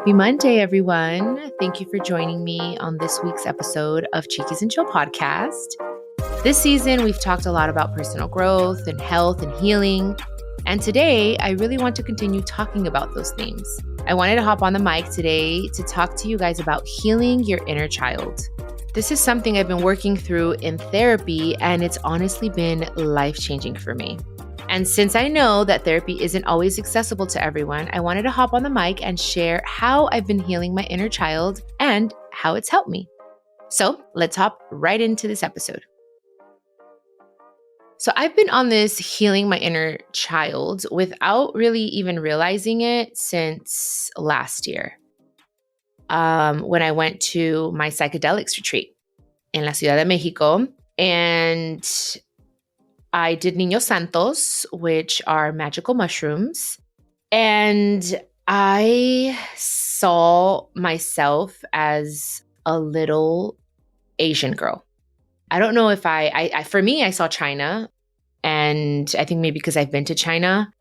Happy Monday, everyone. Thank you for joining me on this week's episode of Chiquis and Chill podcast. This season, we've talked a lot about personal growth and health and healing. And today, I really want to continue talking about those themes. I wanted to hop on the mic today to talk to you guys about healing your inner child. This is something I've been working through in therapy, and it's honestly been life-changing for me. And since I know that therapy isn't always accessible to everyone, I wanted to hop on the mic and share how I've been healing my inner child and how it's helped me. So let's hop right into this episode. So I've been on this healing my inner child without really even realizing it since last year, when I went to my psychedelics retreat in La Ciudad de Mexico. And I did Niños Santos, which are magical mushrooms. And I saw myself as a little Asian girl. I don't know if for me, I saw China. And I think maybe because I've been to China,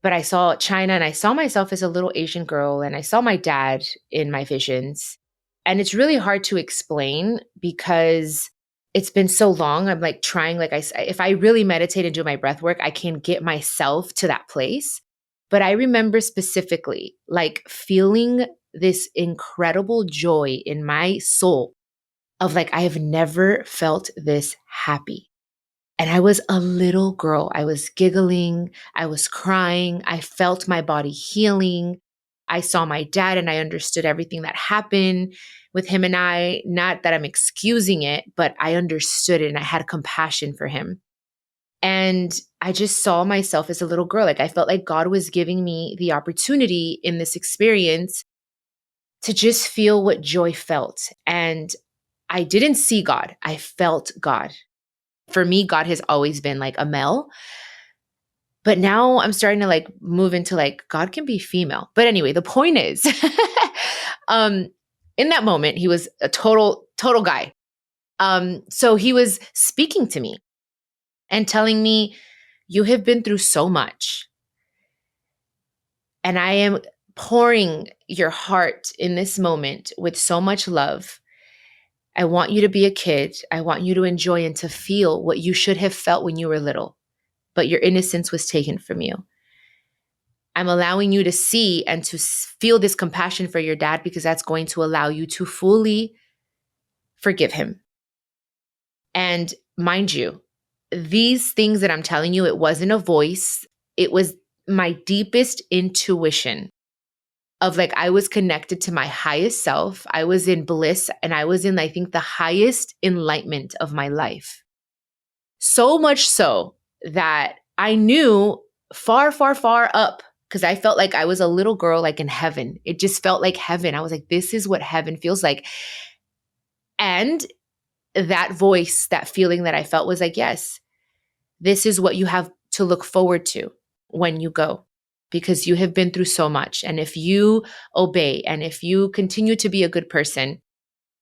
but I saw China and I saw myself as a little Asian girl, and I saw my dad in my visions. And it's really hard to explain because it's been so long. I'm like trying, if I really meditate and do my breath work, I can get myself to that place. But I remember specifically like feeling this incredible joy in my soul of like, I have never felt this happy. And I was a little girl. I was giggling. I was crying. I felt my body healing. I saw my dad and I understood everything that happened with him and I. Not that I'm excusing it, but I understood it and I had compassion for him. And I just saw myself as a little girl. Like I felt like God was giving me the opportunity in this experience to just feel what joy felt. And I didn't see God. I felt God. For me, God has always been like a male. But now I'm starting to like move into like God can be female. But anyway, the point is, in that moment, he was a total guy. So he was speaking to me and telling me, you have been through so much. And I am pouring your heart in this moment with so much love. I want you to be a kid. I want you to enjoy and to feel what you should have felt when you were little, but your innocence was taken from you. I'm allowing you to see and to feel this compassion for your dad because that's going to allow you to fully forgive him. And mind you, these things that I'm telling you, it wasn't a voice. It was my deepest intuition of like, I was connected to my highest self. I was in bliss and I was in, I think, the highest enlightenment of my life. So much so that I knew far, far, far up, because I felt like I was a little girl like in heaven. It just felt like heaven. I was like, this is what heaven feels like. And that voice, that feeling that I felt was like, yes, this is what you have to look forward to when you go, because you have been through so much. And if you obey and if you continue to be a good person,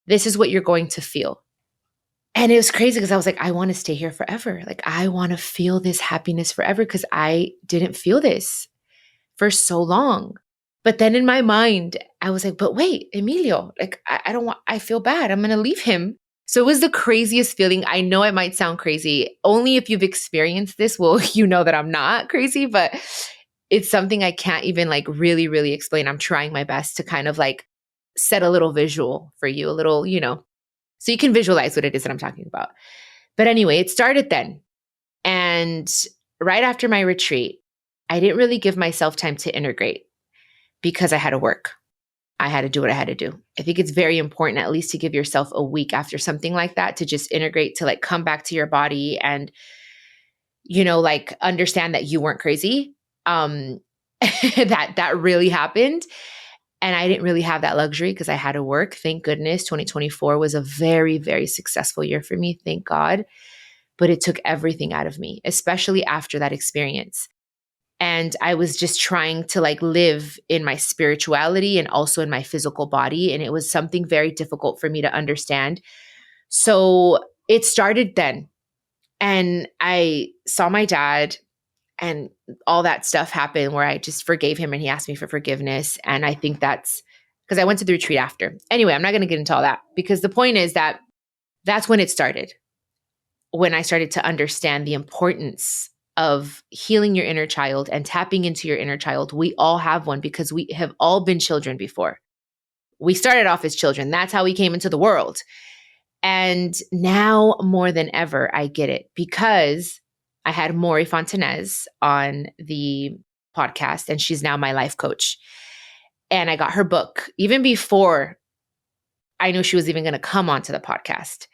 this is what you're going to feel. And it was crazy because I was like, I want to stay here forever. Like, I want to feel this happiness forever because I didn't feel this for so long. But then in my mind, I was like, but wait, Emilio, like, I feel bad. I'm going to leave him. So it was the craziest feeling. I know it might sound crazy. Only if you've experienced this will you know that I'm not crazy, but it's something I can't even like really, really explain. I'm trying my best to kind of like set a little visual for you, a little, so you can visualize what it is that I'm talking about. But anyway, it started then. And right after my retreat, I didn't really give myself time to integrate because I had to work. I had to do what I had to do. I think it's very important at least to give yourself a week after something like that to just integrate, to like come back to your body and, like understand that you weren't crazy. That really happened. And I didn't really have that luxury because I had to work. Thank goodness. 2024 was a very, very successful year for me. Thank God. But it took everything out of me, especially after that experience. And I was just trying to like live in my spirituality and also in my physical body. And it was something very difficult for me to understand. So it started then. And I saw my dad and all that stuff happened where I just forgave him and he asked me for forgiveness. And I think that's because I went to the retreat after. Anyway, I'm not going to get into all that because the point is that that's when it started. When I started to understand the importance of healing your inner child and tapping into your inner child. We all have one because we have all been children before. We started off as children. That's how we came into the world. And now more than ever, I get it because I had Maury Fontanez on the podcast and she's now my life coach. And I got her book even before I knew she was even going to come onto the podcast.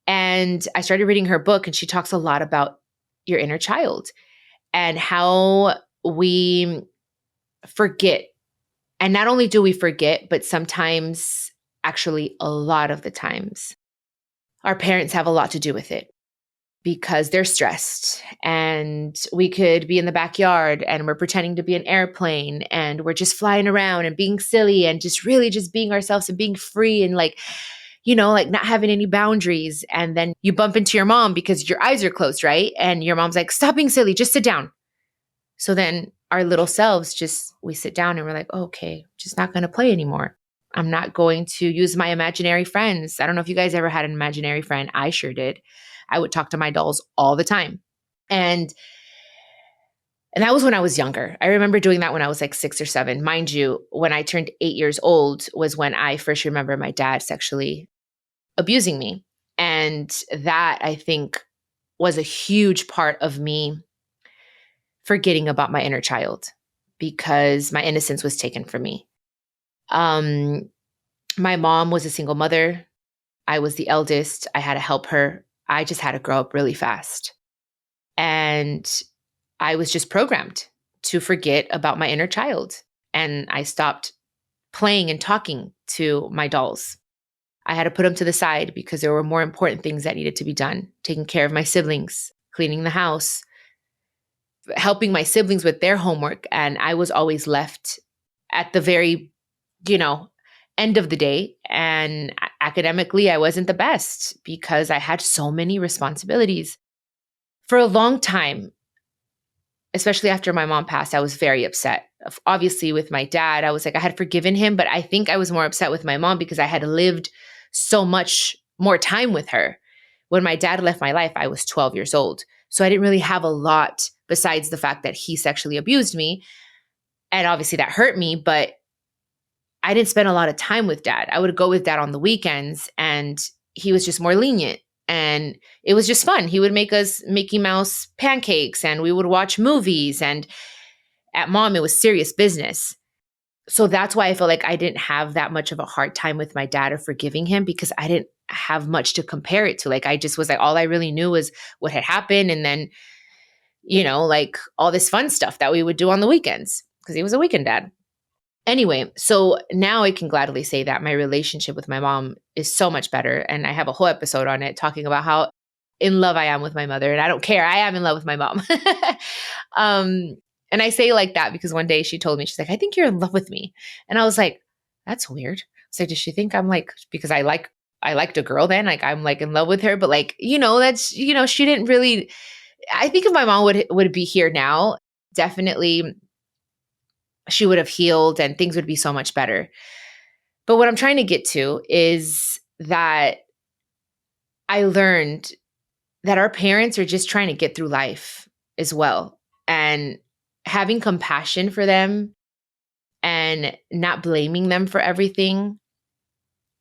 And I started reading her book and she talks a lot about your inner child and how we forget. And not only do we forget, but sometimes, actually a lot of the times, our parents have a lot to do with it because they're stressed and we could be in the backyard and we're pretending to be an airplane and we're just flying around and being silly and just really just being ourselves and being free and like not having any boundaries. And then you bump into your mom because your eyes are closed, right? And your mom's like, stop being silly, just sit down. So then our little selves we sit down and we're like, oh, okay, just not going to play anymore. I'm not going to use my imaginary friends. I don't know if you guys ever had an imaginary friend. I sure did. I would talk to my dolls all the time. And that was when I was younger. I remember doing that when I was like 6 or 7. Mind you, when I turned 8 years old was when I first remember my dad sexually abusing me. And that, I think, was a huge part of me forgetting about my inner child because my innocence was taken from me. My mom was a single mother. I was the eldest. I had to help her. I just had to grow up really fast. And I was just programmed to forget about my inner child. And I stopped playing and talking to my dolls. I had to put them to the side because there were more important things that needed to be done. Taking care of my siblings, cleaning the house, helping my siblings with their homework. And I was always left at the very, end of the day. And academically, I wasn't the best because I had so many responsibilities. For a long time, especially after my mom passed, I was very upset. Obviously, with my dad, I was like, I had forgiven him, but I think I was more upset with my mom because I had lived so much more time with her. When my dad left my life, I was 12 years old. So I didn't really have a lot besides the fact that he sexually abused me. And obviously that hurt me, but I didn't spend a lot of time with dad. I would go with dad on the weekends and he was just more lenient. And it was just fun. He would make us Mickey Mouse pancakes and we would watch movies. And at mom, it was serious business. So that's why I feel like I didn't have that much of a hard time with my dad or forgiving him because I didn't have much to compare it to. Like I just was like, all I really knew was what had happened. And then, like all this fun stuff that we would do on the weekends because he was a weekend dad. Anyway, so now I can gladly say that my relationship with my mom is so much better. And I have a whole episode on it talking about how in love I am with my mother. And I don't care. I am in love with my mom. And I say like that because one day she told me, she's like, I think you're in love with me. And I was like, that's weird. So does she think I'm like, because I liked a girl then, like I'm like in love with her. But like, that's, she didn't really, I think if my mom would be here now, definitely she would have healed and things would be so much better. But what I'm trying to get to is that I learned that our parents are just trying to get through life as well. And having compassion for them and not blaming them for everything.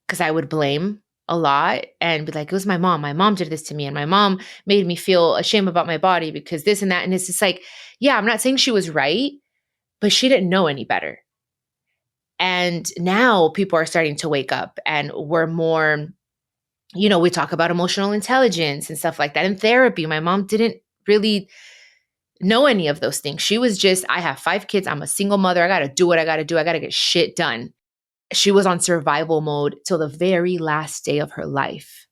Because I would blame a lot and be like, it was my mom. My mom did this to me. And my mom made me feel ashamed about my body because this and that. And it's just like, yeah, I'm not saying she was right, but she didn't know any better. And now people are starting to wake up and we're more, we talk about emotional intelligence and stuff like that in therapy. My mom didn't really know any of those things. She was just, I have 5 kids. I'm a single mother. I got to do what I got to do. I got to get shit done. She was on survival mode till the very last day of her life.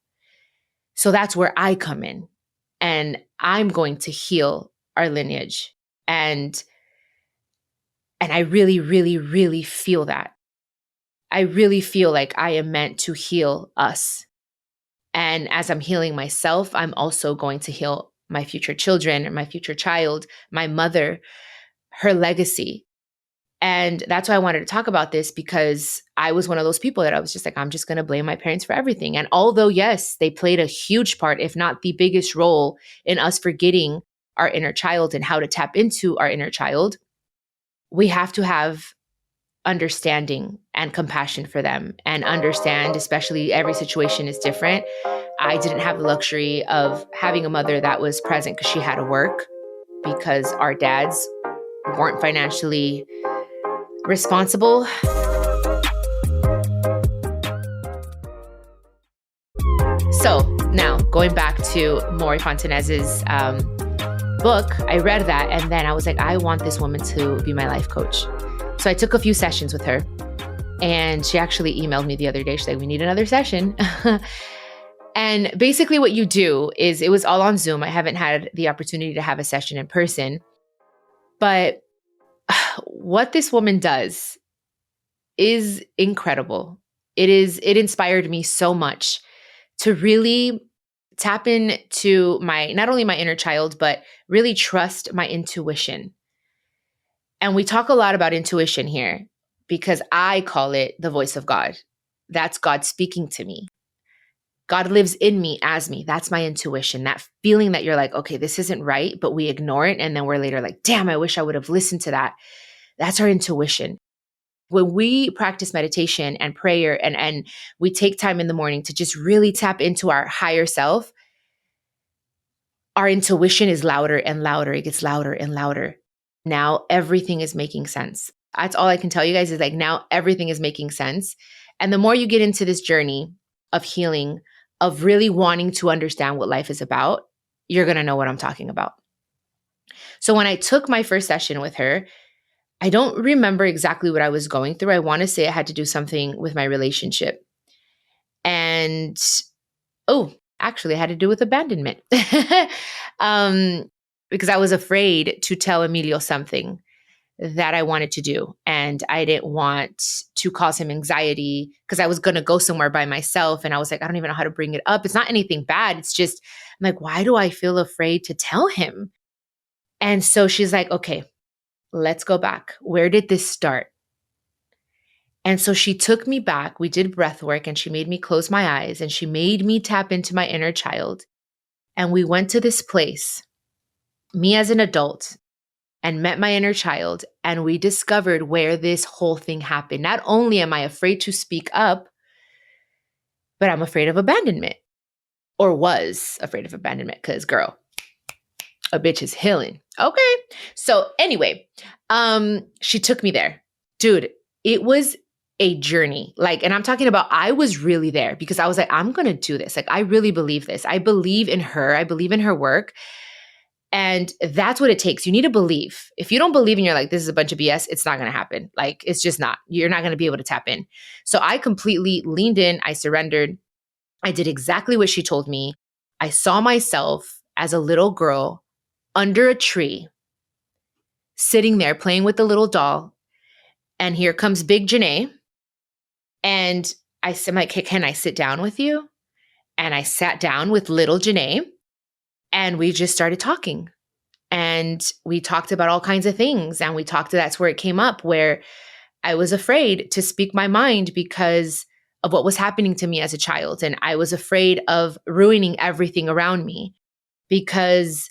So that's where I come in and I'm going to heal our lineage. And I really, really, really feel that. I really feel like I am meant to heal us. And as I'm healing myself, I'm also going to heal my future children or my future child, my mother, her legacy. And that's why I wanted to talk about this, because I was one of those people that I was just like, I'm just going to blame my parents for everything. And although, yes, they played a huge part, if not the biggest role in us forgetting our inner child and how to tap into our inner child, we have to have understanding and compassion for them and understand, especially every situation is different. I didn't have the luxury of having a mother that was present because she had to work, because our dads weren't financially responsible. So now going back to Maury Fontanez's book, I read that and then I was like, I want this woman to be my life coach. So I took a few sessions with her, and she actually emailed me the other day. She said, we need another session. And basically what you do is, it was all on Zoom. I haven't had the opportunity to have a session in person, but what this woman does is incredible. It inspired me so much to really tap into not only my inner child, but really trust my intuition. And we talk a lot about intuition here because I call it the voice of God. That's God speaking to me. God lives in me as me. That's my intuition. That feeling that you're like, okay, this isn't right, but we ignore it. And then we're later like, damn, I wish I would have listened to that. That's our intuition. When we practice meditation and prayer and we take time in the morning to just really tap into our higher self, our intuition is louder and louder. It gets louder and louder. Now everything is making sense. That's all I can tell you guys, is like, now everything is making sense. And the more you get into this journey of healing, of really wanting to understand what life is about, you're going to know what I'm talking about. So when I took my first session with her, I don't remember exactly what I was going through. I want to say it had to do something with my relationship. And, actually, it had to do with abandonment. Because I was afraid to tell Emilio something that I wanted to do. And I didn't want to cause him anxiety, because I was going to go somewhere by myself. And I was like, I don't even know how to bring it up. It's not anything bad. It's just, I'm like, why do I feel afraid to tell him? And so she's like, okay, let's go back. Where did this start? And so she took me back. We did breath work, and she made me close my eyes, and she made me tap into my inner child. And we went to this place, me as an adult, and met my inner child. And we discovered where this whole thing happened. Not only am I afraid to speak up, but I'm afraid of abandonment, or was afraid of abandonment, because girl, a bitch is healing. Okay. So anyway, she took me there. Dude, it was a journey. Like, and I'm talking about, I was really there because I was like, I'm going to do this. Like, I really believe this. I believe in her. I believe in her work. And that's what it takes. You need to believe. If you don't believe and you're like, this is a bunch of BS, it's not going to happen. Like, it's just not. You're not going to be able to tap in. So I completely leaned in. I surrendered. I did exactly what she told me. I saw myself as a little girl under a tree, sitting there playing with the little doll. And here comes Big Janae. And I said, like, hey, can I sit down with you? And I sat down with little Janae, and we just started talking. And we talked about all kinds of things. And that's where it came up, where I was afraid to speak my mind because of what was happening to me as a child. And I was afraid of ruining everything around me, because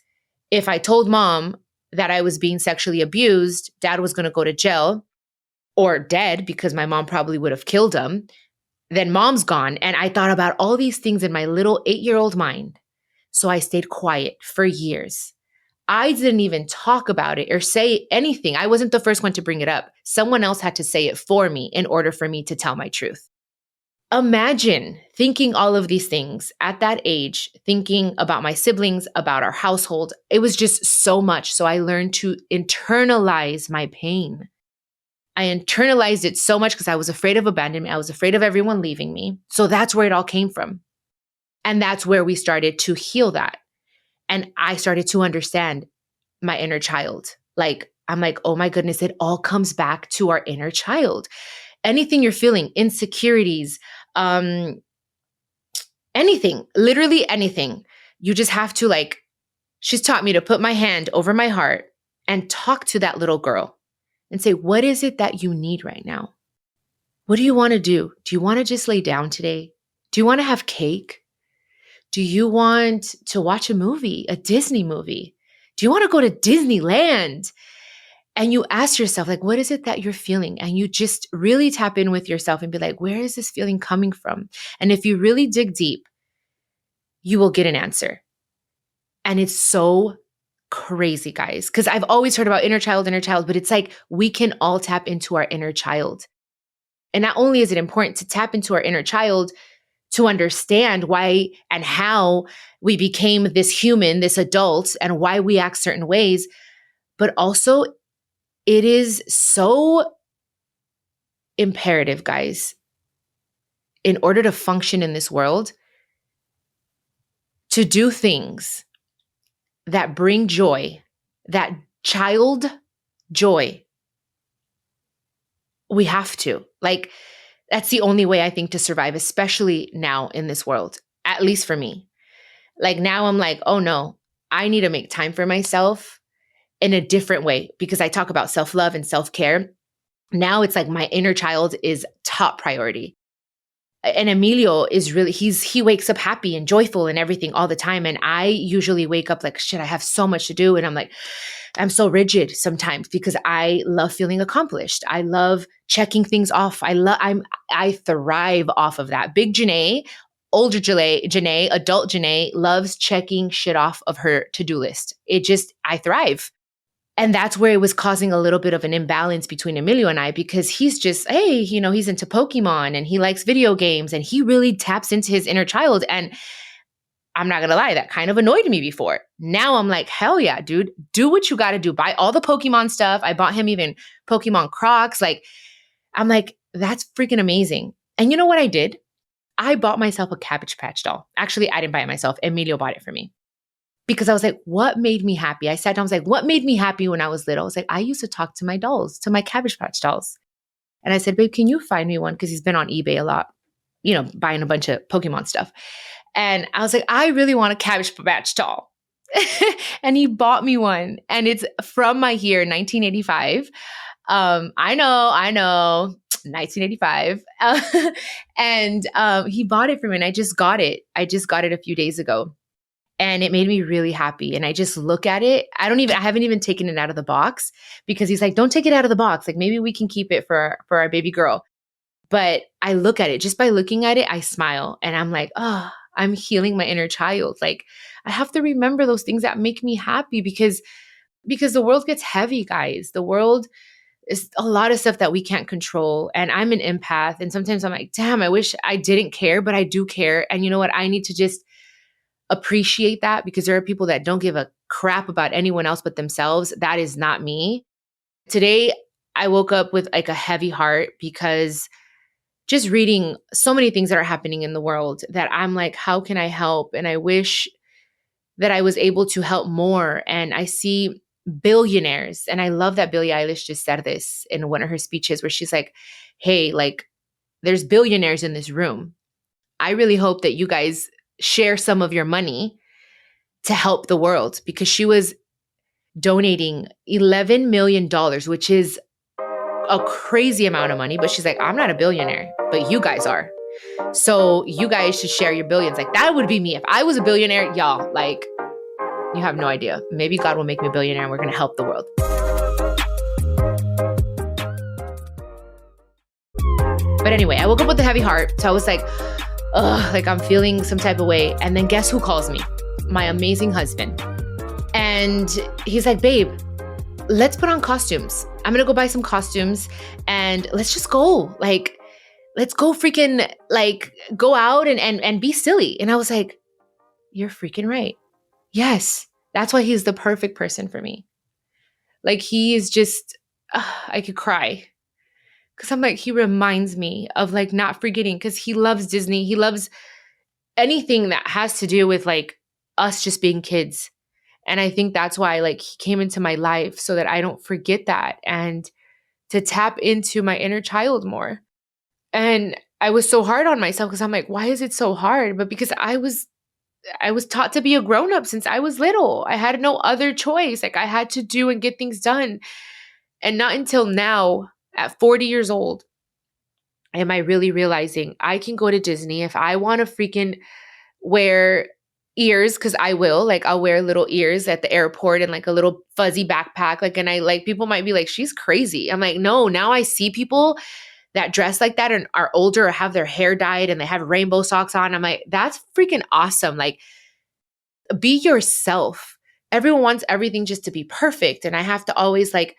if I told mom that I was being sexually abused, dad was going to go to jail or dead, because my mom probably would have killed him. Then mom's gone. And I thought about all these things in my little 8-year-old mind. So I stayed quiet for years. I didn't even talk about it or say anything. I wasn't the first one to bring it up. Someone else had to say it for me in order for me to tell my truth. Imagine thinking all of these things at that age, thinking about my siblings, about our household. It was just so much. So I learned to internalize my pain. I internalized it so much because I was afraid of abandonment. I was afraid of everyone leaving me. So that's where it all came from. And that's where we started to heal that. And I started to understand my inner child. Like, I'm like, oh my goodness, it all comes back to our inner child. Anything you're feeling, insecurities, anything, literally anything. You just have to, like, she's taught me to put my hand over my heart and talk to that little girl and say, what is it that you need right now? What do you want to do? Do you want to just lay down today? Do you want to have cake? Do you want to watch a movie, a Disney movie? Do you want to go to Disneyland? And you ask yourself, like, what is it that you're feeling? And you just really tap in with yourself and be like, where is this feeling coming from? And if you really dig deep, you will get an answer. And it's so crazy, guys, because I've always heard about inner child, but it's like we can all tap into our inner child. And not only is it important to tap into our inner child to understand why and how we became this human, this adult, and why we act certain ways, but also it is so imperative, guys, in order to function in this world, to do things that bring joy, that child joy. We have to. Like, that's the only way I think to survive, especially now in this world, at least for me. Like now I'm like, oh no, I need to make time for myself in a different way because I talk about self-love and self-care. Now it's like my inner child is top priority. And Emilio is really, he wakes up happy and joyful and everything all the time. And I usually wake up like, shit, I have so much to do. And I'm like, I'm so rigid sometimes because I love feeling accomplished. I love checking things off. I thrive off of that. Big Janae, older Janae, adult Janae loves checking shit off of her to-do list. I thrive. And that's where it was causing a little bit of an imbalance between Emilio and I, because he's just, hey, he's into Pokemon and he likes video games and he really taps into his inner child. And I'm not going to lie, that kind of annoyed me before. Now I'm like, hell yeah, dude, do what you got to do. Buy all the Pokemon stuff. I bought him even Pokemon Crocs. Like, I'm like, that's freaking amazing. And you know what I did? I bought myself a Cabbage Patch doll. Actually, I didn't buy it myself. Emilio bought it for me. Because I was like, what made me happy? I sat down, I was like, what made me happy when I was little? I was like, I used to talk to my dolls, to my Cabbage Patch dolls. And I said, babe, can you find me one? Because he's been on eBay a lot, buying a bunch of Pokemon stuff. And I was like, I really want a Cabbage Patch doll. And he bought me one. And it's from my year, 1985. I know, 1985. And he bought it for me and I just got it. I just got it a few days ago. And it made me really happy. And I just look at it. I haven't even taken it out of the box because he's like, don't take it out of the box. Like maybe we can keep it for our baby girl. But I look at it, just by looking at it, I smile and I'm like, oh, I'm healing my inner child. Like I have to remember those things that make me happy because the world gets heavy, guys. The world is a lot of stuff that we can't control. And I'm an empath. And sometimes I'm like, damn, I wish I didn't care, but I do care. And you know what? I need to just appreciate that because there are people that don't give a crap about anyone else but themselves. That is not me. Today, I woke up with like a heavy heart because just reading so many things that are happening in the world that I'm like, how can I help? And I wish that I was able to help more. And I see billionaires. And I love that Billie Eilish just said this in one of her speeches where she's like, hey, like there's billionaires in this room. I really hope that you guys share some of your money to help the world because she was donating $11 million, which is a crazy amount of money. But she's like, I'm not a billionaire, but you guys are. So you guys should share your billions. Like that would be me. If I was a billionaire, y'all, like you have no idea. Maybe God will make me a billionaire and we're going to help the world. But anyway, I woke up with a heavy heart. So I was like, ugh, like I'm feeling some type of way. And then guess who calls me? My amazing husband. And he's like, babe, let's put on costumes. I'm going to go buy some costumes and let's just go. Like, let's go freaking like go out and be silly. And I was like, you're freaking right. Yes. That's why he's the perfect person for me. Like he is just, I could cry. Cause I'm like, he reminds me of like not forgetting cause he loves Disney. He loves anything that has to do with like us just being kids. And I think that's why like he came into my life so that I don't forget that and to tap into my inner child more. And I was so hard on myself because I'm like, why is it so hard? But because I was taught to be a grown-up since I was little. I had no other choice. Like I had to do and get things done. And not until now, at 40 years old, am I really realizing I can go to Disney if I want to freaking wear ears, because I will. Like, I'll wear little ears at the airport and like a little fuzzy backpack. Like, and I like, people might be like, she's crazy. I'm like, no, now I see people that dress like that and are older or have their hair dyed and they have rainbow socks on. I'm like, that's freaking awesome. Like, be yourself. Everyone wants everything just to be perfect. And I have to always like,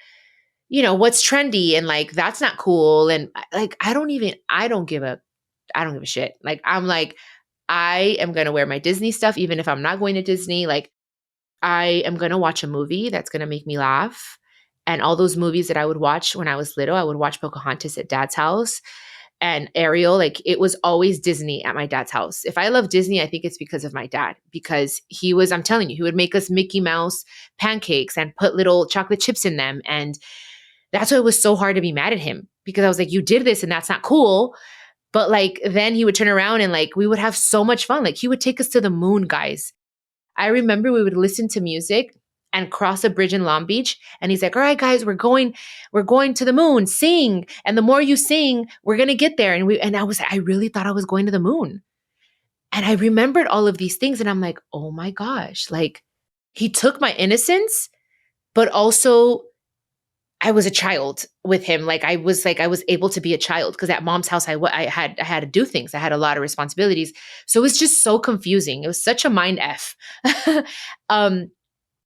what's trendy and like, that's not cool. And like, I don't give a shit. Like, I'm like, I am going to wear my Disney stuff, even if I'm not going to Disney. Like, I am going to watch a movie that's going to make me laugh. And all those movies that I would watch when I was little, I would watch Pocahontas at dad's house and Ariel. Like, it was always Disney at my dad's house. If I love Disney, I think it's because of my dad, because I'm telling you, he would make us Mickey Mouse pancakes and put little chocolate chips in them. And that's why it was so hard to be mad at him, because I was like, you did this and that's not cool. But like, then he would turn around and like, we would have so much fun. Like, he would take us to the moon, guys. I remember we would listen to music and cross a bridge in Long Beach. And he's like, all right, guys, we're going to the moon, sing. And the more you sing, we're going to get there. And I really thought I was going to the moon. And I remembered all of these things. And I'm like, oh my gosh, like, he took my innocence, but also I was a child with him. Like, I was able to be a child, because at mom's house, I had to do things. I had a lot of responsibilities. So it was just so confusing. It was such a mind F.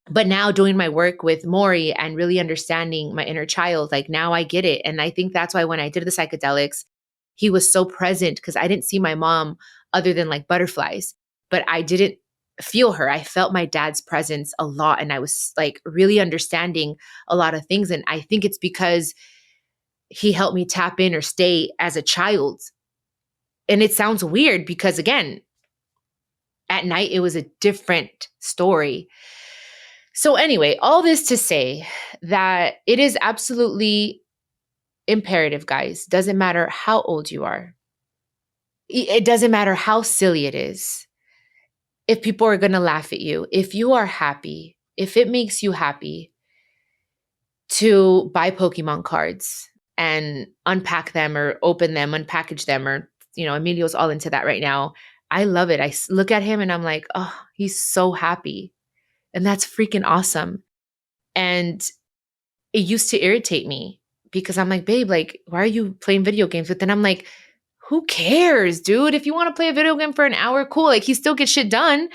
But now doing my work with Maury and really understanding my inner child, like, now I get it. And I think that's why when I did the psychedelics, he was so present, because I didn't see my mom other than like butterflies, but I didn't feel her. I felt my dad's presence a lot. And I was like really understanding a lot of things. And I think it's because he helped me tap in or stay as a child. And it sounds weird because, again, at night, it was a different story. So anyway, all this to say that it is absolutely imperative, guys. Doesn't matter how old you are. It doesn't matter how silly it is. If people are going to laugh at you, if you are happy, if it makes you happy to buy Pokemon cards and unpack them or open them, unpackage them, or, Emilio's all into that right now. I love it. I look at him and I'm like, oh, he's so happy. And that's freaking awesome. And it used to irritate me because I'm like, babe, like, why are you playing video games? But then I'm like, who cares, dude? If you want to play a video game for an hour, cool. Like, he still gets shit done.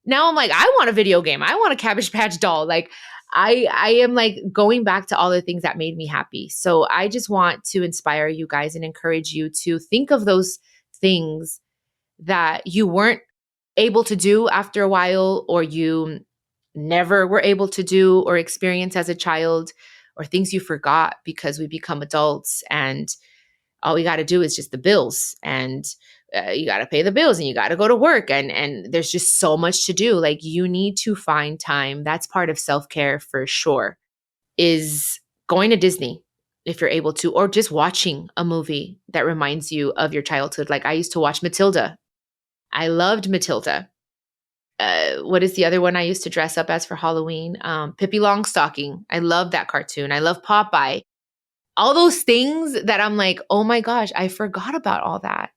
Now I'm like, I want a video game. I want a Cabbage Patch doll. Like, I am like going back to all the things that made me happy. So I just want to inspire you guys and encourage you to think of those things that you weren't able to do after a while, or you never were able to do or experience as a child, or things you forgot because we become adults and all we got to do is just the bills, and you got to pay the bills and you got to go to work. And there's just so much to do. Like, you need to find time. That's part of self-care for sure, is going to Disney if you're able to, or just watching a movie that reminds you of your childhood. Like, I used to watch Matilda. I loved Matilda. What is the other one I used to dress up as for Halloween? Pippi Longstocking. I love that cartoon. I love Popeye. All those things that I'm like, oh my gosh, I forgot about all that.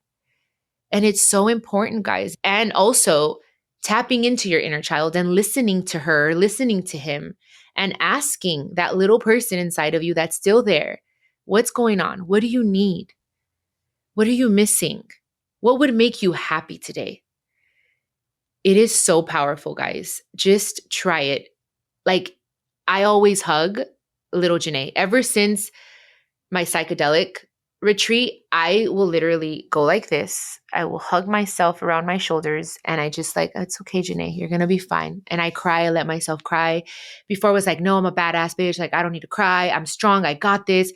And it's so important, guys. And also tapping into your inner child and listening to her, listening to him, and asking that little person inside of you that's still there, what's going on? What do you need? What are you missing? What would make you happy today? It is so powerful, guys. Just try it. Like, I always hug little Janae. Ever since my psychedelic retreat, I will literally go like this. I will hug myself around my shoulders, and I just like, it's okay, Janae, you're going to be fine. And I cry. I let myself cry. Before I was like, no, I'm a badass bitch. Like, I don't need to cry. I'm strong. I got this.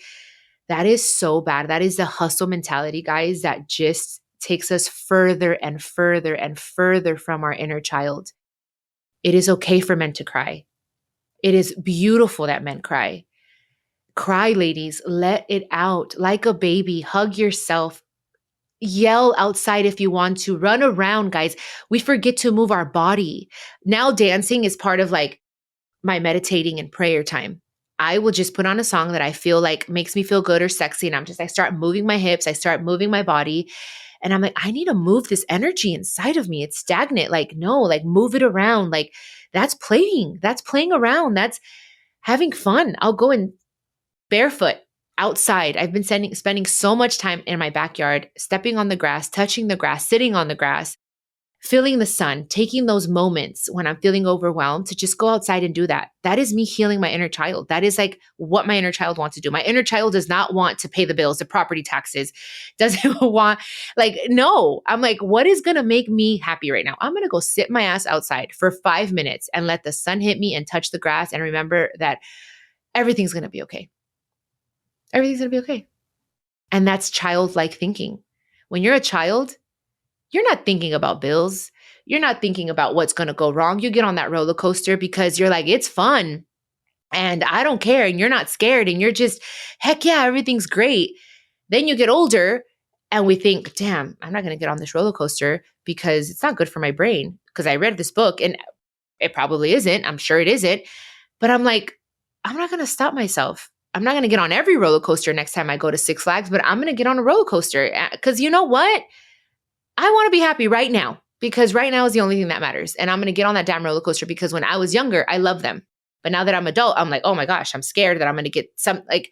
That is so bad. That is the hustle mentality, guys, that just takes us further and further and further from our inner child. It is okay for men to cry. It is beautiful that men cry. Cry, ladies. Let it out like a baby. Hug yourself. Yell outside if you want to. Run around, guys. We forget to move our body. Now dancing is part of like my meditating and prayer time. I will just put on a song that I feel like makes me feel good or sexy. And I start moving my hips, I start moving my body. And I'm like, I need to move this energy inside of me. It's stagnant. Like, no, like move it around. Like that's playing. That's playing around. That's having fun. I'll go in barefoot outside. I've been spending so much time in my backyard, stepping on the grass, touching the grass, sitting on the grass, feeling the sun, taking those moments when I'm feeling overwhelmed to just go outside and do that. That is me healing my inner child. That is like what my inner child wants to do. My inner child does not want to pay the bills, the property taxes, doesn't want, like, no. I'm like, what is going to make me happy right now? I'm going to go sit my ass outside for 5 minutes and let the sun hit me and touch the grass and remember that everything's going to be okay. Everything's going to be okay. And that's childlike thinking. When you're a child, you're not thinking about bills. You're not thinking about what's going to go wrong. You get on that roller coaster because you're like, it's fun and I don't care. And you're not scared and you're just, heck yeah, everything's great. Then you get older and we think, damn, I'm not going to get on this roller coaster because it's not good for my brain. Because I read this book and it probably isn't. I'm sure it isn't. But I'm like, I'm not going to stop myself. I'm not going to get on every roller coaster next time I go to Six Flags, but I'm going to get on a roller coaster because you know what? I want to be happy right now because right now is the only thing that matters. And I'm going to get on that damn roller coaster because when I was younger, I loved them. But now that I'm adult, I'm like, oh my gosh, I'm scared that I'm going to get some, like,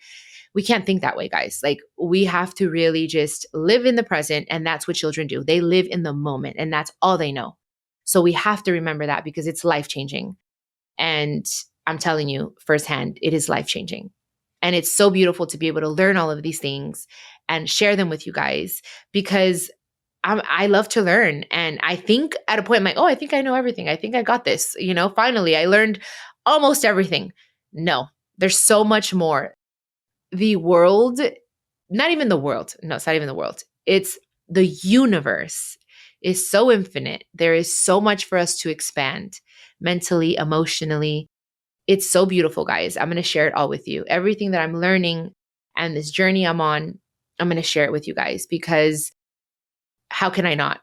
we can't think that way, guys. Like, we have to really just live in the present. And that's what children do. They live in the moment and that's all they know. So we have to remember that because it's life-changing. And I'm telling you firsthand, it is life-changing. And it's so beautiful to be able to learn all of these things and share them with you guys because I love to learn. And I think at a point, I'm like, oh, I think I know everything. I think I got this. You know, finally, I learned almost everything. No, there's so much more. The world, not even the world. No, it's not even the world. It's the universe is so infinite. There is so much for us to expand mentally, emotionally. It's so beautiful, guys. I'm going to share it all with you. Everything that I'm learning and this journey I'm on, I'm going to share it with you guys because how can I not?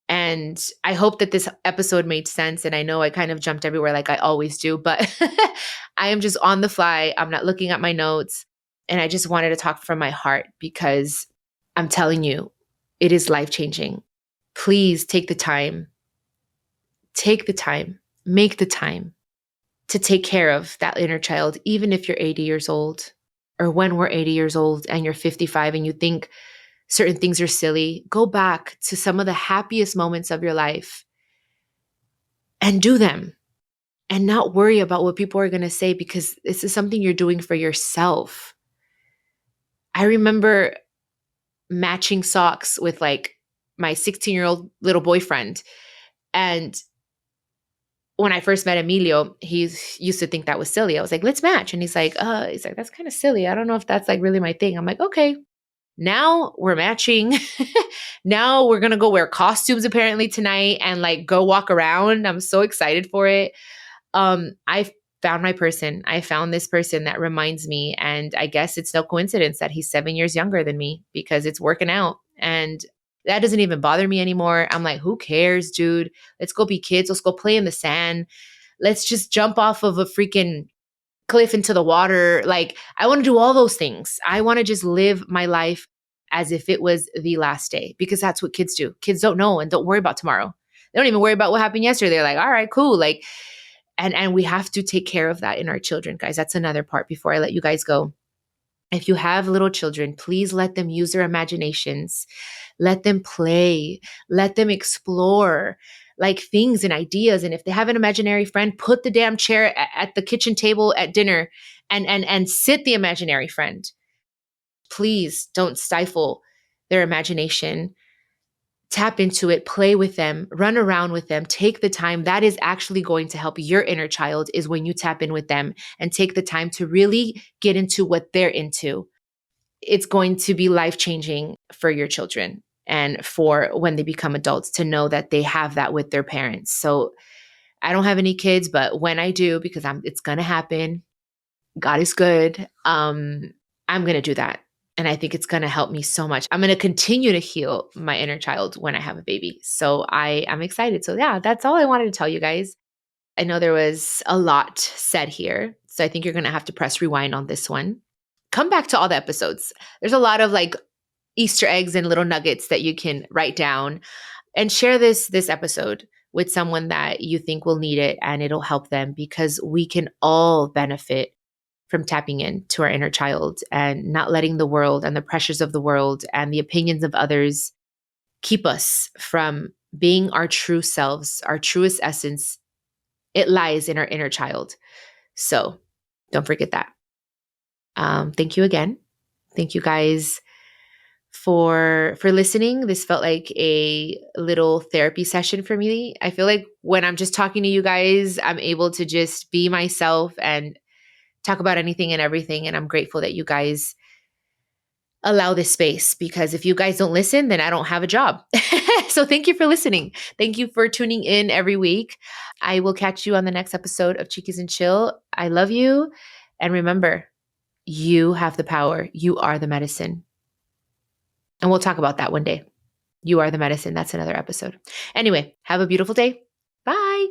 And I hope that this episode made sense. And I know I kind of jumped everywhere like I always do, but I am just on the fly. I'm not looking at my notes. And I just wanted to talk from my heart because I'm telling you, it is life-changing. Please take the time, make the time to take care of that inner child, even if you're 80 years old or when we're 80 years old and you're 55 and you think certain things are silly. Go back to some of the happiest moments of your life and do them and not worry about what people are going to say because this is something you're doing for yourself. I remember matching socks with like my 16-year-old little boyfriend. And when I first met Emilio, he used to think that was silly. I was like, let's match. And he's like, that's kind of silly. I don't know if that's like really my thing. I'm like, okay. Now we're matching. Now we're going to go wear costumes apparently tonight and like go walk around. I'm so excited for it. I found my person. I found this person that reminds me. And I guess it's no coincidence that he's 7 years younger than me because it's working out. And that doesn't even bother me anymore. I'm like, who cares, dude? Let's go be kids. Let's go play in the sand. Let's just jump off of a freaking cliff into the water. Like, I want to do all those things. I want to just live my life as if it was the last day because that's what kids do. Kids don't know and don't worry about tomorrow. They don't even worry about what happened yesterday. They're like, all right, cool. Like, and we have to take care of that in our children, guys. That's another part before I let you guys go. If you have little children, please let them use their imaginations. Let them play. Let them explore like things and ideas. And if they have an imaginary friend, put the damn chair at the kitchen table at dinner and sit the imaginary friend. Please don't stifle their imagination. Tap into it, play with them, run around with them, take the time. That is actually going to help your inner child is when you tap in with them and take the time to really get into what they're into. It's going to be life-changing for your children and for when they become adults to know that they have that with their parents. So I don't have any kids, but when I do, because it's going to happen, God is good, I'm going to do that. And I think it's going to help me so much. I'm going to continue to heal my inner child when I have a baby. So I'm excited. So yeah, that's all I wanted to tell you guys. I know there was a lot said here. So I think you're going to have to press rewind on this one. Come back to all the episodes. There's a lot of like Easter eggs and little nuggets that you can write down, and share this episode with someone that you think will need it, and it'll help them, because we can all benefit from tapping into our inner child and not letting the world and the pressures of the world and the opinions of others keep us from being our true selves, our truest essence. It lies in our inner child. So don't forget that. Thank you again. Thank you guys for listening. This felt like a little therapy session for me. I feel like when I'm just talking to you guys, I'm able to just be myself and talk about anything and everything. And I'm grateful that you guys allow this space, because if you guys don't listen, then I don't have a job. So thank you for listening. Thank you for tuning in every week. I will catch you on the next episode of Chiquis and Chill. I love you. And remember, you have the power. You are the medicine. And we'll talk about that one day. You are the medicine. That's another episode. Anyway, have a beautiful day. Bye.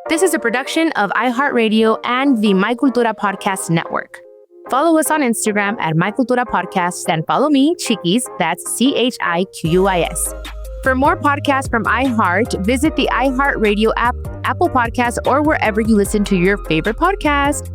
This is a production of iHeartRadio and the My Cultura Podcast Network. Follow us on Instagram at My Cultura Podcast, and follow me, Chiquis, that's CHIQUIS. For more podcasts from iHeart, visit the iHeartRadio app, Apple Podcasts, or wherever you listen to your favorite podcast.